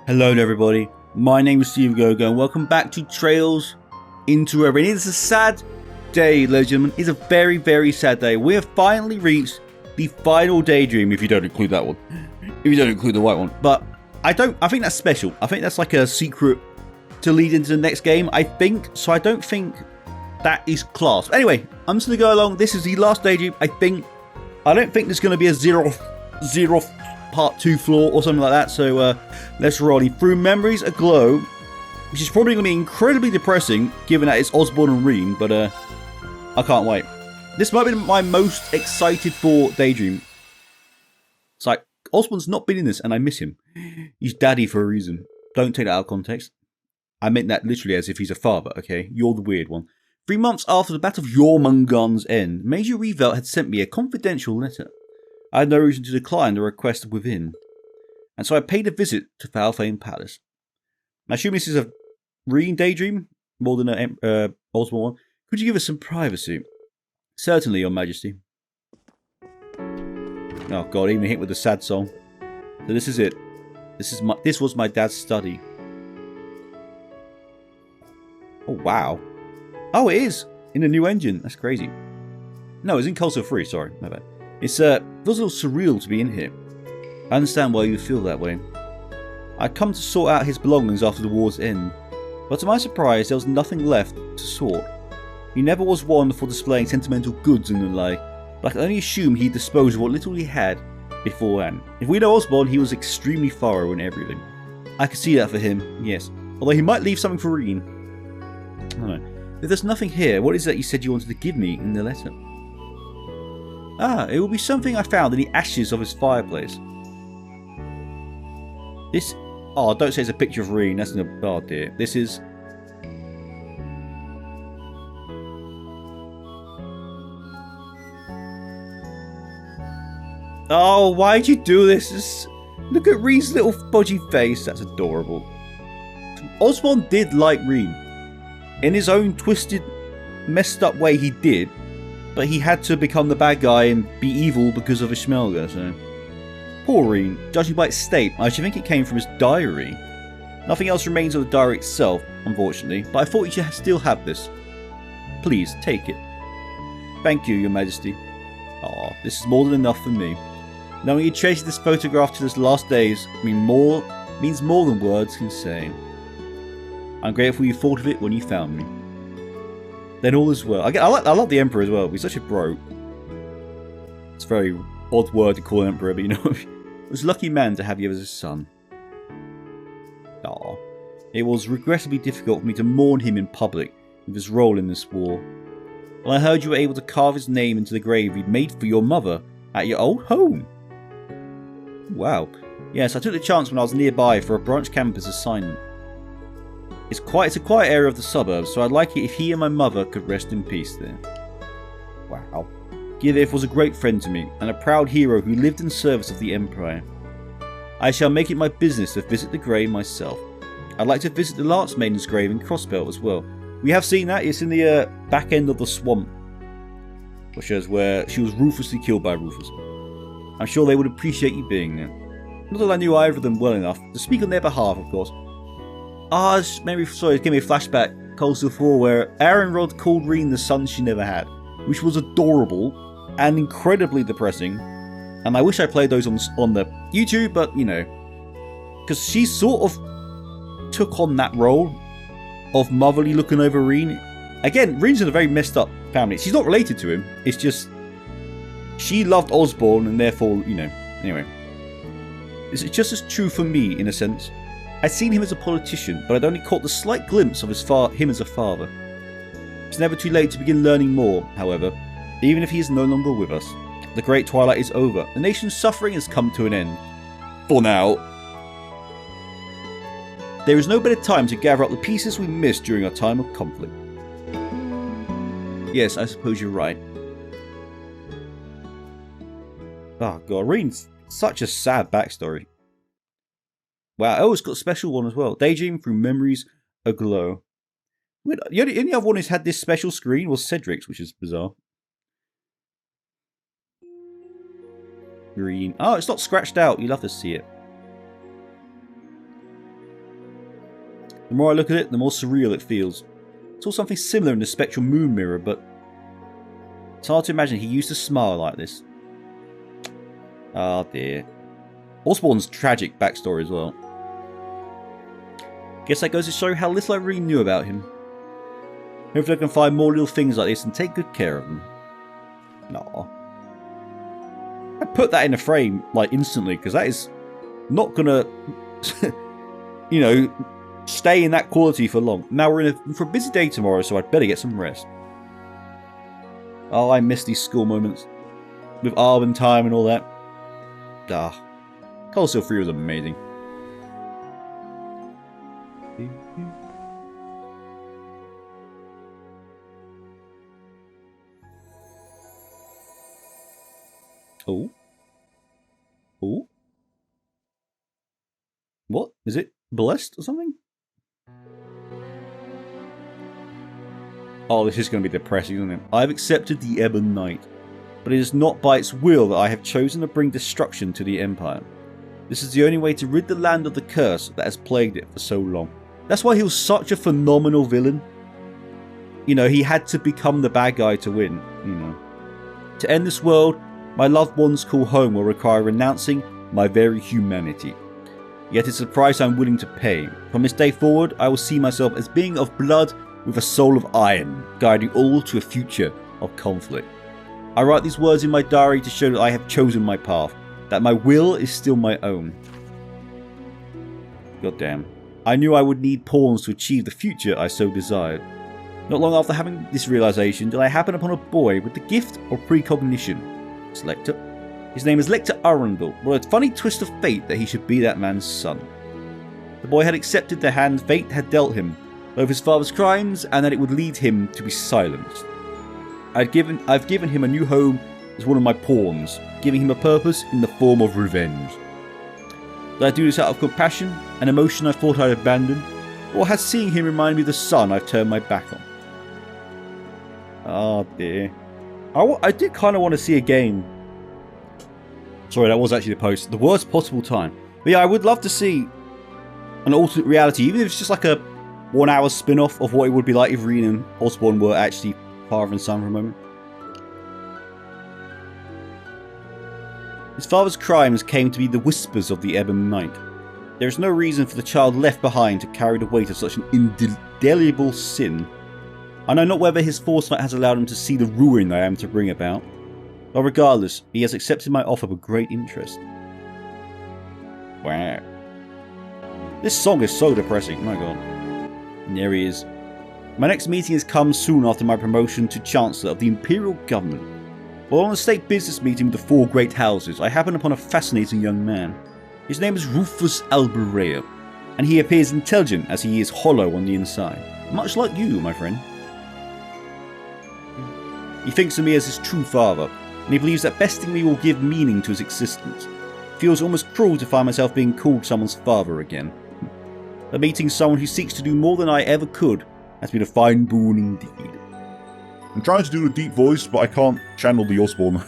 Hello everybody, my name is Steve Gogo and welcome back to Trails Into Reverie. It is a sad day, ladies and gentlemen. It's a very, very sad day. We have finally reached the final daydream, if you don't include that one. If you don't include the white one. But I think that's special. I think that's like a secret to lead into the next game, I think. So I don't think that is class. Anyway, I'm just going to go along. This is the last daydream, I think. I don't think there's going to be a zero part 2 floor or something like that. So let's roll in. Through Memories Aglow, which is probably going to be incredibly depressing given that it's Osborne and Rean, but I can't wait. This might be my most excited for daydream. It's like, Osborne's not been in this and I miss him. He's daddy for a reason. Don't take that out of context. I meant that literally as if he's a father, okay? You're the weird one. 3 months after the Battle of Jormungand's End, Major Revel had sent me a confidential letter. I had no reason to decline the request within, and so I paid a visit to Foulfane Palace. I assume this is a Rean daydream more than an Osborne one. Could you give us some privacy? Certainly, Your Majesty. Oh God, even hit with a sad song. So this is it. This was my dad's study. Oh wow. Oh, it is in the new engine. That's crazy. No, it's in Console 3. Sorry, my bad. It feels a little surreal to be in here. I understand why you feel that way. I'd come to sort out his belongings after the war's end, but to my surprise, there was nothing left to sort. He never was one for displaying sentimental goods and the like, but I can only assume he disposed of what little he had beforehand. If we know Osborne, he was extremely thorough in everything. I could see that for him, yes. Although he might leave something for Rean. I don't know. If there's nothing here, what is that you said you wanted to give me in the letter? Ah, it will be something I found in the ashes of his fireplace. This... Oh, don't say it's a picture of Rean. That's an... Oh dear. This is... Oh, why'd you do this? Look at Rean's little fudgy face. That's adorable. Osborne did like Rean. In his own twisted, messed up way he did, but he had to become the bad guy and be evil because of Ishmelga, so... Poor Rean. Judging by its state, I should think it came from his diary. Nothing else remains of the diary itself, unfortunately, but I thought you should still have this. Please, take it. Thank you, Your Majesty. Aw, this is more than enough for me. Knowing you treasured this photograph to his last days means more than words can say. I'm grateful you thought of it when you found me. Then all is well. I love the Emperor as well. He's such a bro. It's a very odd word to call an Emperor, but you know, it was a lucky man to have you as a son. Aww. It was regrettably difficult for me to mourn him in public with his role in this war. When I heard you were able to carve his name into the grave you'd made for your mother at your old home. Wow. Yes, I took the chance when I was nearby for a branch campus assignment. It's a quiet area of the suburbs, so I'd like it if he and my mother could rest in peace there. Wow. Givith was a great friend to me, and a proud hero who lived in service of the Empire. I shall make it my business to visit the grave myself. I'd like to visit the Lance Maiden's grave in Crossbelt as well. We have seen that. It's in the back end of the swamp, which is where she was ruthlessly killed by Rufus. I'm sure they would appreciate you being there. Not that I knew either of them well enough to speak on their behalf, of course. Give me a flashback. Coastal 4, where Aaron called Rean the son she never had, which was adorable and incredibly depressing. And I wish I played those on the YouTube, but you know, because she sort of took on that role of motherly looking over Rean. Again, Rean's in a very messed up family. She's not related to him. It's just she loved Osborne, and therefore, you know. Anyway, it's just as true for me in a sense. I'd seen him as a politician, but I'd only caught the slight glimpse of him as a father. It's never too late to begin learning more, however, even if he is no longer with us. The Great Twilight is over. The nation's suffering has come to an end. For now. There is no better time to gather up the pieces we missed during our time of conflict. Yes, I suppose you're right. Oh god, Rean's such a sad backstory. Wow, oh, it's got a special one as well. Daydream through Memories Aglow. The only other one who's had this special screen was Cedric's, which is bizarre. Rean. Oh, it's not scratched out. You'll have to see it. The more I look at it, the more surreal it feels. I saw something similar in the spectral moon mirror, but it's hard to imagine he used to smile like this. Ah dear. Osborne's tragic backstory as well. Guess that goes to show how little I really knew about him. Hopefully I can find more little things like this and take good care of them. Nah. I'd put that in a frame, like, instantly, because that is not gonna, you know, stay in that quality for long. Now we're in for a busy day tomorrow, so I'd better get some rest. Oh, I miss these school moments. With Arb and time and all that. Ah. Cold Steel 3 was amazing. Oh. Oh. What? Is it blessed or something? Oh, this is going to be depressing, isn't it? I have accepted the Ebon Knight, but it is not by its will that I have chosen to bring destruction to the Empire. This is the only way to rid the land of the curse that has plagued it for so long. That's why he was such a phenomenal villain. You know, he had to become the bad guy to win, you know. To end this world, my loved one's call home will require renouncing my very humanity. Yet it's a price I'm willing to pay. From this day forward, I will see myself as being of blood with a soul of iron, guiding all to a future of conflict. I write these words in my diary to show that I have chosen my path, that my will is still my own. Goddamn. I knew I would need pawns to achieve the future I so desired. Not long after having this realization did I happen upon a boy with the gift of precognition. It's Lecter. His name is Lecter Arundel. What a funny twist of fate that he should be that man's son. The boy had accepted the hand fate had dealt him, of his father's crimes, and that it would lead him to be silenced. I've given him a new home as one of my pawns, giving him a purpose in the form of revenge. Did I do this out of compassion, an emotion I thought I'd abandoned, or has seeing him remind me of the son I've turned my back on? Oh dear. I did kind of want to see a game. Sorry, that was actually the post. The worst possible time. But yeah, I would love to see an alternate reality, even if it's just like a 1 hour spin-off of what it would be like if Rean and Osborne were actually father and son for a moment. His father's crimes came to be the whispers of the Ebon Knight. There is no reason for the child left behind to carry the weight of such an indelible sin. I know not whether his foresight has allowed him to see the ruin I am to bring about, but regardless, he has accepted my offer with great interest. Wow. This song is so depressing, my god. And there he is. My next meeting has come soon after my promotion to Chancellor of the Imperial Government. While on a state business meeting with the 4 great houses, I happen upon a fascinating young man. His name is Rufus Alberea, and he appears intelligent as he is hollow on the inside. Much like you, my friend. He thinks of me as his true father, and he believes that besting me will give meaning to his existence. It feels almost cruel to find myself being called someone's father again. But meeting someone who seeks to do more than I ever could has been a fine boon indeed. I'm trying to do a deep voice, but I can't channel the Osborne.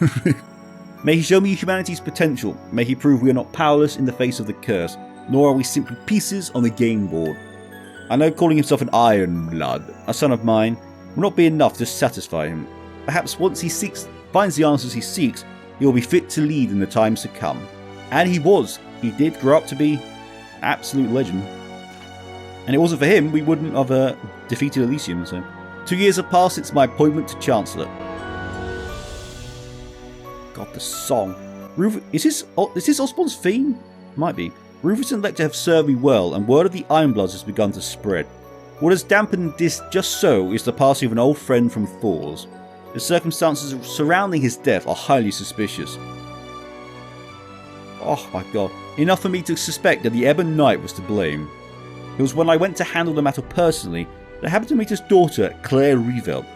May he show me humanity's potential. May he prove we are not powerless in the face of the curse, nor are we simply pieces on the game board. I know calling himself an Iron Blood, a son of mine, will not be enough to satisfy him. Perhaps once he finds the answers he seeks, he will be fit to lead in the times to come. And he was. He did grow up to be an absolute legend. And it wasn't for him, we wouldn't have defeated Elysium. So 2 years have passed since my appointment to Chancellor. God, the song. Is this Osborne's theme? Might be. Rufus and Lecter have served me well, and word of the Ironbloods has begun to spread. What has dampened this just so is the passing of an old friend from Thor's. The circumstances surrounding his death are highly suspicious. Oh my god. Enough for me to suspect that the Ebon Knight was to blame. It was when I went to handle the matter personally that I happened to meet his daughter, Claire Revel,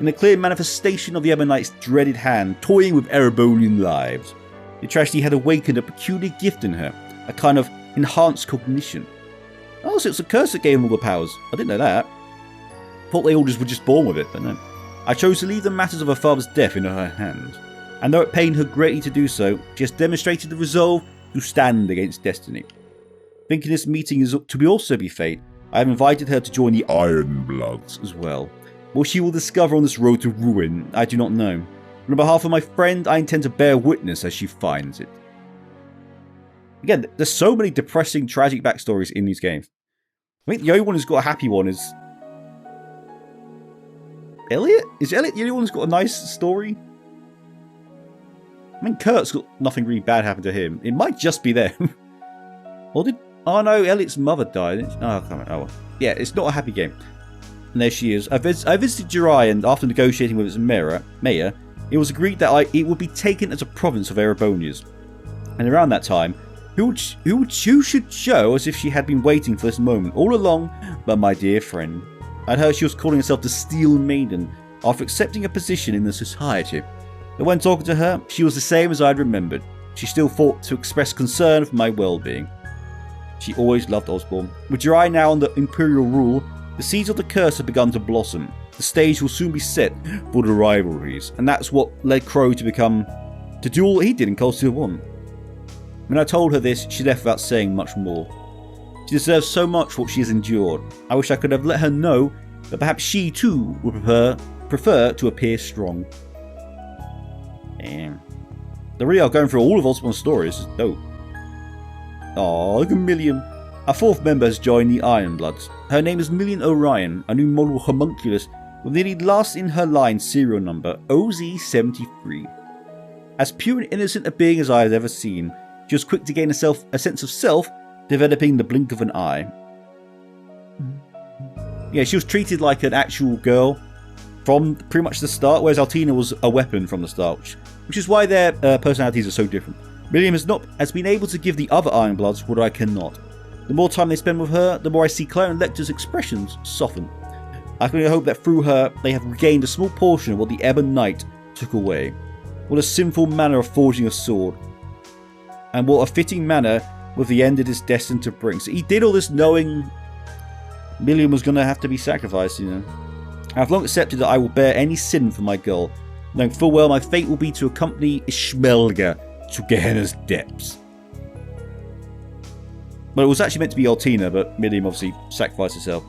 in a clear manifestation of the Ebon Knight's dreaded hand toying with Erebonian lives. The tragedy had awakened a peculiar gift in her, a kind of enhanced cognition. Oh, so it's a curse that gave him all the powers. I didn't know that. Thought they all just were just born with it, but no. I chose to leave the matters of her father's death in her hands, and though it pained her greatly to do so, she has demonstrated the resolve to stand against destiny. Thinking this meeting is to be also be fate, I have invited her to join the Ironbloods as well. What she will discover on this road to ruin, I do not know. But on behalf of my friend, I intend to bear witness as she finds it. Again, there's so many depressing, tragic backstories in these games. I think the only one who's got a happy one is Elliot? Is Elliot the only one who's got a nice story? I mean, Kurt's got nothing really bad happen to him. It might just be them. Or did... Oh no, Elliot's mother died. Oh, come on. Oh, yeah, it's not a happy game. And there she is. I visited Jirai, and after negotiating with its mayor, it was agreed that it would be taken as a province of Erebonia's. And around that time, who should show as if she had been waiting for this moment all along but my dear friend. I'd heard she was calling herself the Steel Maiden after accepting a position in the society. But when talking to her, she was the same as I'd remembered. She still thought to express concern for my well-being. She always loved Osborne. With Jirai now under Imperial rule, the seeds of the curse have begun to blossom. The stage will soon be set for the rivalries, and that's what led Crow to do all he did in Cold Steel 1. When I told her this, she left without saying much more. She deserves so much what she has endured. I wish I could have let her know that perhaps she too would prefer to appear strong. Damn. They really are going through all of Osborne's stories. It's dope. Aww, look at Million. A fourth member has joined the Ironbloods. Her name is Million Orion, a new model homunculus with the last in her line serial number, OZ73. As pure and innocent a being as I have ever seen, she was quick to gain a sense of self, developing the blink of an eye. Yeah, she was treated like an actual girl from pretty much the start, whereas Altina was a weapon from the start, which is why their personalities are so different. Million has been able to give the other Ironbloods what I cannot. The more time they spend with her, the more I see Clarence Lecter's expressions soften. I can only hope that through her, they have regained a small portion of what the Ebon Knight took away. What a sinful manner of forging a sword. And what a fitting manner with the end it is destined to bring. So he did all this knowing Million was going to have to be sacrificed, you know. I have long accepted that I will bear any sin for my girl, knowing full well my fate will be to accompany Ishmelga to Gehenna's depths. Well, it was actually meant to be Altina, but Million obviously sacrificed herself.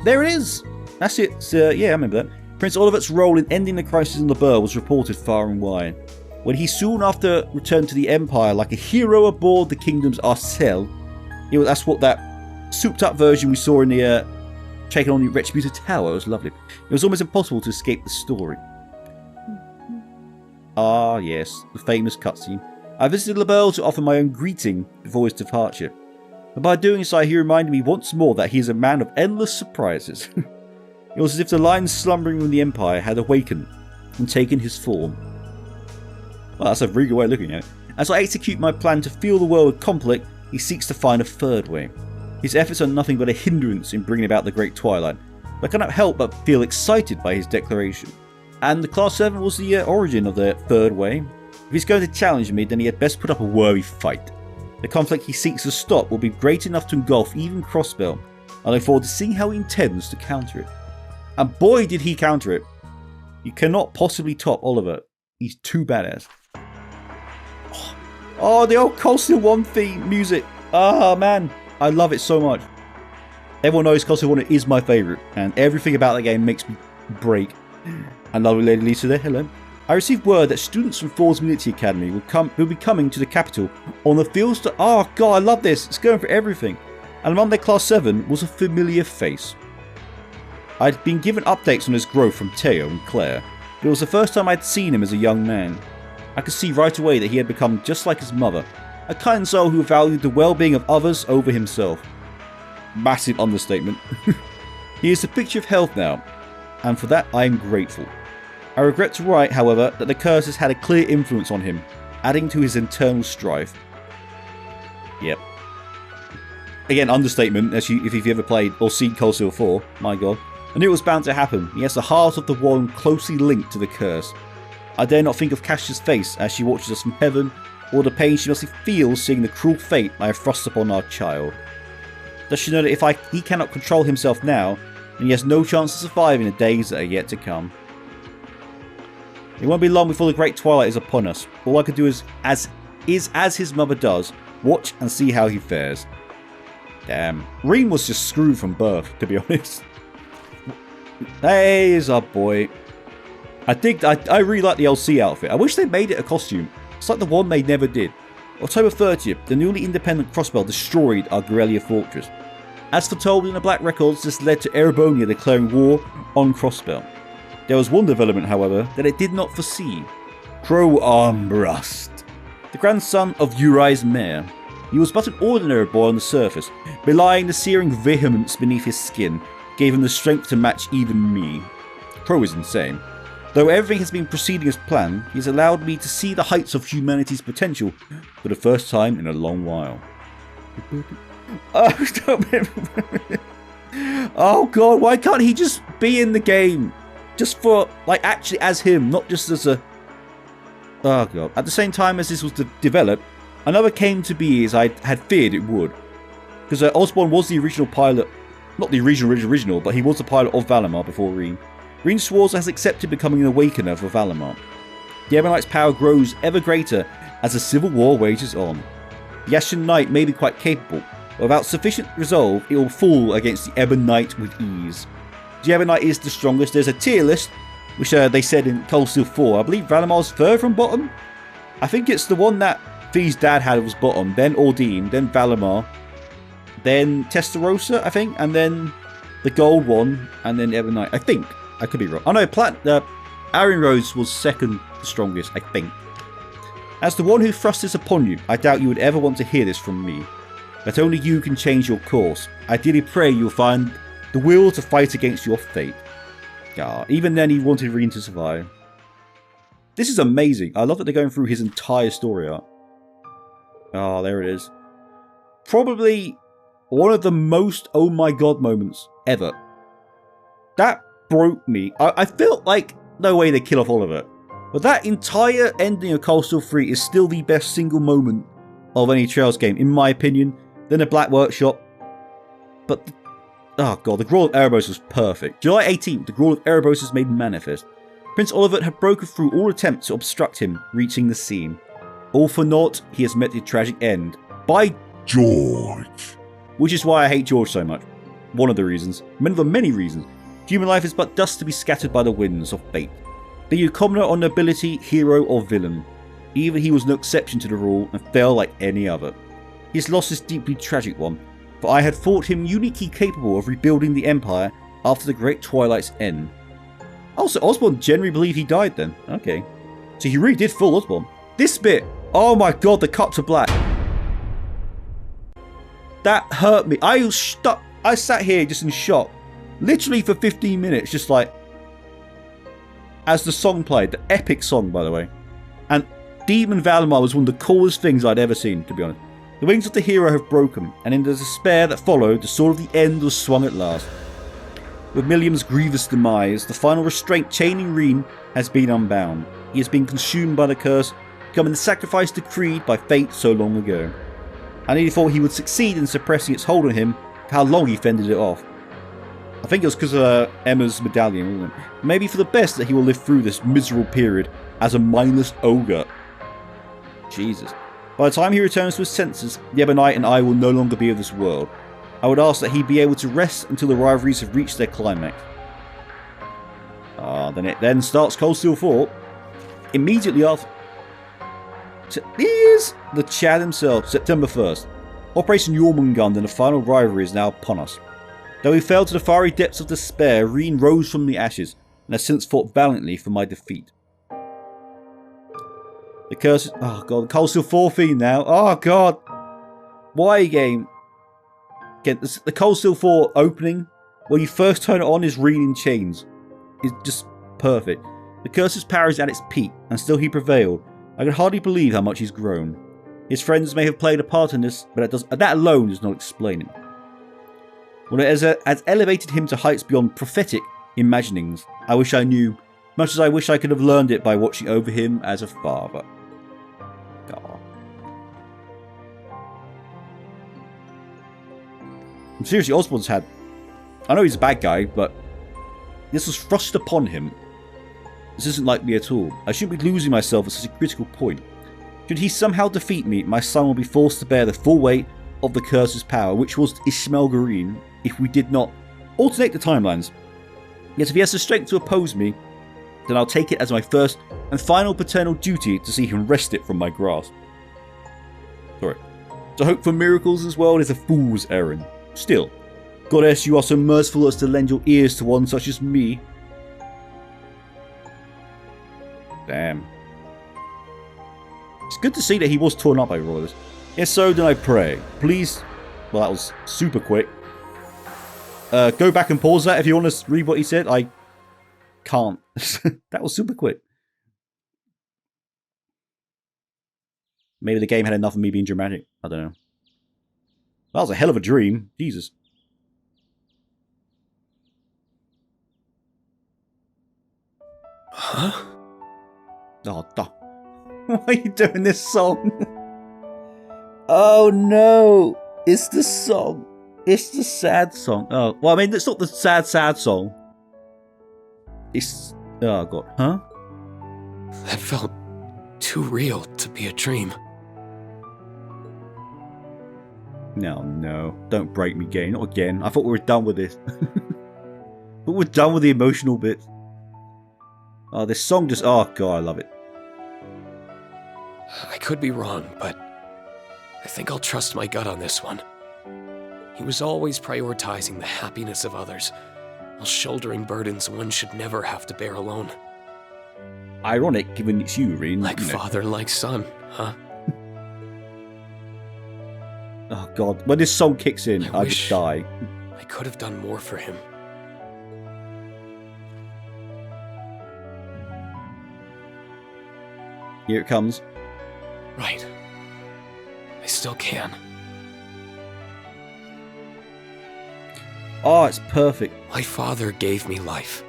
There it is! That's it. Yeah, I remember that. Prince Olivet's role in ending the crisis in the Burr was reported far and wide. When he soon after returned to the Empire like a hero aboard the kingdom's Arcel, that's what that souped up version we saw in the taking on the Retributor Tower. It was lovely. It was almost impossible to escape the story. Ah, yes, the famous cutscene. I visited LaBelle to offer my own greeting before his departure. But by doing so, he reminded me once more that he is a man of endless surprises. It was as if the lion slumbering in the Empire had awakened and taken his form. Well, that's a really good way of looking at it. As I execute my plan to fill the world with conflict, he seeks to find a third way. His efforts are nothing but a hindrance in bringing about the Great Twilight, but I cannot help but feel excited by his declaration. And the Class 7 was the origin of the third way. If he's going to challenge me, then he had best put up a worthy fight. The conflict he seeks to stop will be great enough to engulf even Crossbell. I look forward to seeing how he intends to counter it. And boy did he counter it. You cannot possibly top Oliver. He's too badass. Oh, the old Cold Steel 1 theme music. Ah, man. I love it so much. Everyone knows Cold Steel 1 is my favourite, and everything about that game makes me break. And lovely Lady Lisa there, hello. I received word that students from Ford's Military Academy will be coming to the capital on the fields to... Oh, God, I love this. It's going for everything. And among their Class 7 was a familiar face. I'd been given updates on his growth from Teo and Claire, but it was the first time I'd seen him as a young man. I could see right away that he had become just like his mother, a kind soul who valued the well-being of others over himself. Massive understatement. He is the picture of health now, and for that I am grateful. I regret to write, however, that the curse has had a clear influence on him, adding to his internal strife. Yep. Again, understatement, if you've ever played or seen Cold Steel 4, my god. I knew it was bound to happen. He has the heart of the one closely linked to the curse. I dare not think of Kashta's face as she watches us from heaven, or the pain she must feel seeing the cruel fate I have thrust upon our child. Does she know that if he cannot control himself now, then he has no chance of surviving the days that are yet to come? It won't be long before the Great Twilight is upon us. All I can do is as his mother does, watch and see how he fares. Damn. Rean was just screwed from birth, to be honest. There's our boy. I really like the LC outfit. I wish they made it a costume. It's like the one they never did. October 30th, the newly independent Crossbell destroyed Aurelia fortress. As foretold in the Black Records, this led to Erebonia declaring war on Crossbell. There was one development, however, that it did not foresee. Crow Armbrust, the grandson of Uri's mayor. He was but an ordinary boy on the surface, belying the searing vehemence beneath his skin, gave him the strength to match even me. Crow is insane. Though everything has been proceeding as planned, he has allowed me to see the heights of humanity's potential for the first time in a long while. Oh, stop it. Oh god, why can't he just be in the game? Just for, like, actually as him, not just as a... Oh god. At the same time as this was developed, another came to be as I had feared it would. Because Osborne was the original pilot, not the original, but he was the pilot of Valimar before Rean. Rean Schwarzer has accepted becoming an awakener for Valimar. The Ebonite's power grows ever greater as the civil war wages on. The Ashen Knight may be quite capable, but without sufficient resolve, it will fall against the Ebonite with ease. The Ebonite is the strongest. There's a tier list, which they said in Cold Steel 4. I believe Valimar's third from bottom. I think it's the one that Fee's dad had was bottom, then Ordeem, then Valimar, then Testarossa, I think, and then the gold one, and then Ebonite. I think. I could be wrong. Oh no, Iron Rose was second the strongest, I think. As the one who thrust this upon you, I doubt you would ever want to hear this from me. But only you can change your course. I dearly pray you'll find the will to fight against your fate. Even then he wanted Rean to survive. This is amazing. I love that they're going through his entire story arc. Oh, there it is. Probably one of the most oh my god moments ever. That broke me. I felt like no way they kill off Oliver. But that entire ending of Cold Steel 3 is still the best single moment of any Trails game, in my opinion. Then the Black Workshop. But, oh god, the Grawl of Erebos was perfect. July 18th, the Grawl of Erebos is made manifest. Prince Oliver had broken through all attempts to obstruct him reaching the scene. All for naught, he has met the tragic end. By George. Which is why I hate George so much. One of the reasons. One of the many reasons. Human life is but dust to be scattered by the winds of fate. Be you commoner or nobility, hero or villain. Even he was no exception to the rule and fell like any other. His loss is deeply tragic one, for I had thought him uniquely capable of rebuilding the Empire after the Great Twilight's end. Also, Osborne generally believed he died then. Okay. So he really did fool Osborne. This bit, oh my god, the cups are black. That hurt me. I sat here just in shock. Literally for 15 minutes, just like, as the song played, the epic song, by the way. And Demon Valimar was one of the coolest things I'd ever seen, to be honest. The wings of the hero have broken, and in the despair that followed, the sword of the end was swung at last. With Milliam's grievous demise, the final restraint chaining Rean has been unbound. He has been consumed by the curse, becoming the sacrifice decreed by fate so long ago. I nearly thought he would succeed in suppressing its hold on him, for how long he fended it off. I think it was because of Emma's medallion, wasn't it? Maybe for the best that he will live through this miserable period as a mindless ogre. Jesus. By the time he returns to his senses, the Ebonite and I will no longer be of this world. I would ask that he be able to rest until the rivalries have reached their climax. Then it then starts Cold Steel 4. Immediately after. Here's the Chad himself, September 1st. Operation Jormungand and the final rivalry is now upon us. Though he fell to the fiery depths of despair, Rean rose from the ashes and has since fought valiantly for my defeat. The curse... Oh god, the Cold Steel 4 theme now. Oh god. Why game? Again, the Cold Steel 4 opening, when you first turn it on, is Rean in chains. It's just perfect. The curse's power is at its peak, and still he prevailed. I can hardly believe how much he's grown. His friends may have played a part in this, but that alone does not explain it. Well, it has elevated him to heights beyond prophetic imaginings. I wish I knew, much as I wish I could have learned it by watching over him as a father. Oh. And seriously, Osborne's had... I know he's a bad guy, but this was thrust upon him. This isn't like me at all. I shouldn't be losing myself at such a critical point. Should he somehow defeat me, my son will be forced to bear the full weight of the curse's power, which was Ismael if we did not alternate the timelines. Yet if he has the strength to oppose me, then I'll take it as my first and final paternal duty to see him wrest it from my grasp. Sorry. To hope for miracles in this world is a fool's errand. Still, Goddess, you are so merciful as to lend your ears to one such as me. Damn. It's good to see that he was torn up by all this. If so, then I pray. Please. Well, that was super quick. Go back and pause that if you want to read what he said. I can't. That was super quick. Maybe the game had enough of me being dramatic. I don't know. That was a hell of a dream. Jesus. Huh? Oh, why are you doing this song? Oh no! It's the song. It's the sad song. Oh, well, I mean, it's not the sad song. It's... Oh, God. Huh? That felt too real to be a dream. No. Don't break me, game. Not again. I thought we were done with this. But we're done with the emotional bits. Oh, this song just... Oh, God, I love it. I could be wrong, but I think I'll trust my gut on this one. He was always prioritizing the happiness of others, while shouldering burdens one should never have to bear alone. Ironic, given it's you, Rean. Like father, like son, huh? Oh, God. When this song kicks in, I just die. I could have done more for him. Here it comes. Right. I still can. Oh, it's perfect. My father gave me life,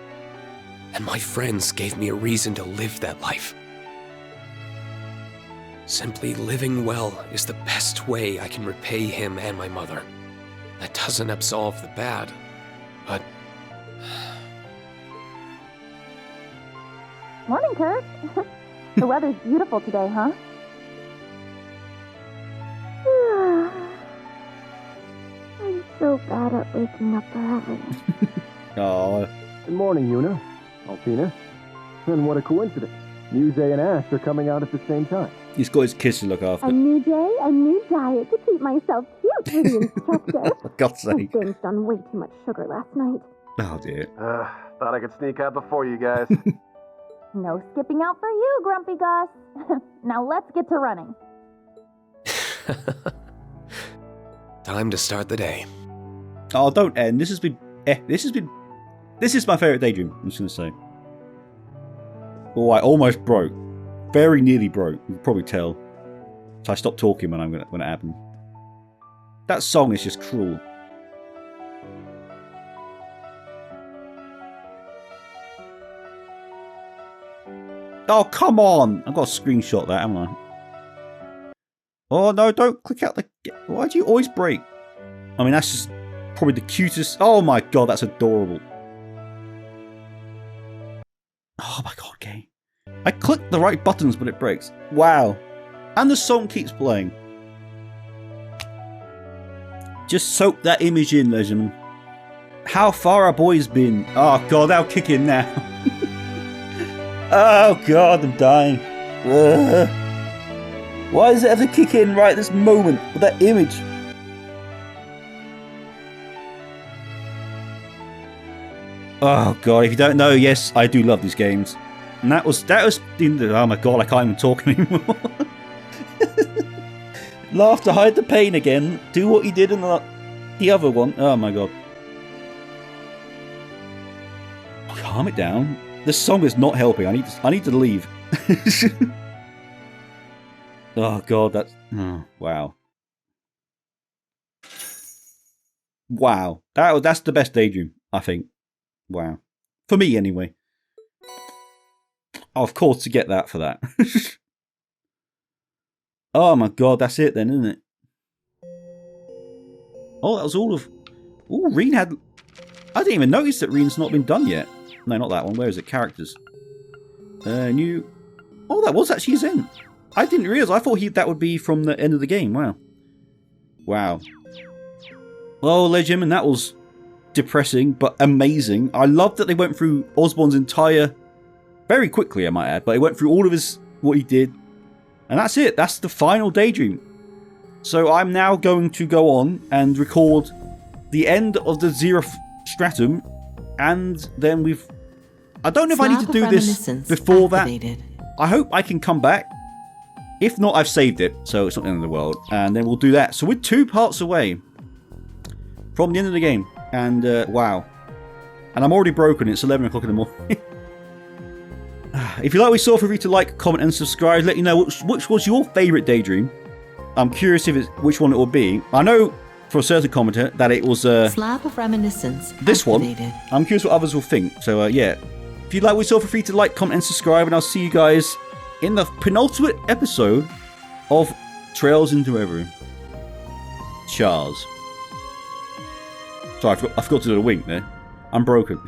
and my friends gave me a reason to live that life. Simply living well is the best way I can repay him and my mother. That doesn't absolve the bad, but... Morning, Kurt. The weather's beautiful today, huh? I'm so bad at waking up early. Oh. Good morning, Yuna. Alpina. And what a coincidence. Muse and Ash are coming out at the same time. He's got his kids to look after. A new day, a new diet to keep myself cute for the instructor. For God's I sake. binged on way too much sugar last night. Oh, dear. Thought I could sneak out before you guys. No skipping out for you, Grumpy Gus. Now let's get to running. Time to start the day. Oh, don't end. This is my favourite daydream, I'm just going to say. Oh, I almost broke. Very nearly broke. You can probably tell. So I stopped talking when it happened. That song is just cruel. Oh, come on! I've got to screenshot that, haven't I? Oh, no, don't click out the... Why do you always break? I mean, that's just probably the cutest... Oh, my God, that's adorable. Oh, my God, game. I clicked the right buttons, but it breaks. Wow. And the song keeps playing. Just soak that image in, ladies and gentlemen. How far our boy's been. Oh, God, they'll kick in now. Oh, God, I'm dying. Ugh. Why does it have to kick in right at this moment with that image? Oh, God, if you don't know, yes, I do love these games. And that was in the... Oh, my God, I can't even talk anymore. Laugh to hide the pain again. Do what he did in the other one. Oh, my God. Calm it down. This song is not helping. I need to leave. Oh, God, that's... Oh, wow. Wow. That's the best daydream, I think. Wow. For me, anyway. Oh, of course, to get that for that. Oh, my God, that's it then, isn't it? Oh, that was all of... Oh, Rean had... I didn't even notice that Rean's not been done yet. No, not that one. Where is it? Characters. New... Oh, that was actually his end. I didn't realise. I thought that would be from the end of the game. Wow. Wow. Oh, ladies and gentlemen, that was depressing, but amazing. I love that they went through Osborne's entire... Very quickly, I might add, but they went through all of what he did. And that's it. That's the final Daydream. So I'm now going to go on and record the end of the 0th Stratum. And then we've... I don't know if I need to do this before that. I hope I can come back. If not, I've saved it, so it's not the end of the world. And then we'll do that. So we're 2 parts away from the end of the game. And, wow. And I'm already broken. It's 11 o'clock in the morning. If you like what we saw, feel free to like, comment, and subscribe. Let you know which was your favourite Daydream. I'm curious which one it will be. I know for a certain commenter that it was Slab of Reminiscence this activated. one. I'm curious what others will think. So, yeah. If you like what we saw, feel free to like, comment, and subscribe. And I'll see you guys in the penultimate episode of Trails Into Reverie. Charles. Sorry, I forgot to do a wink there. I'm broken.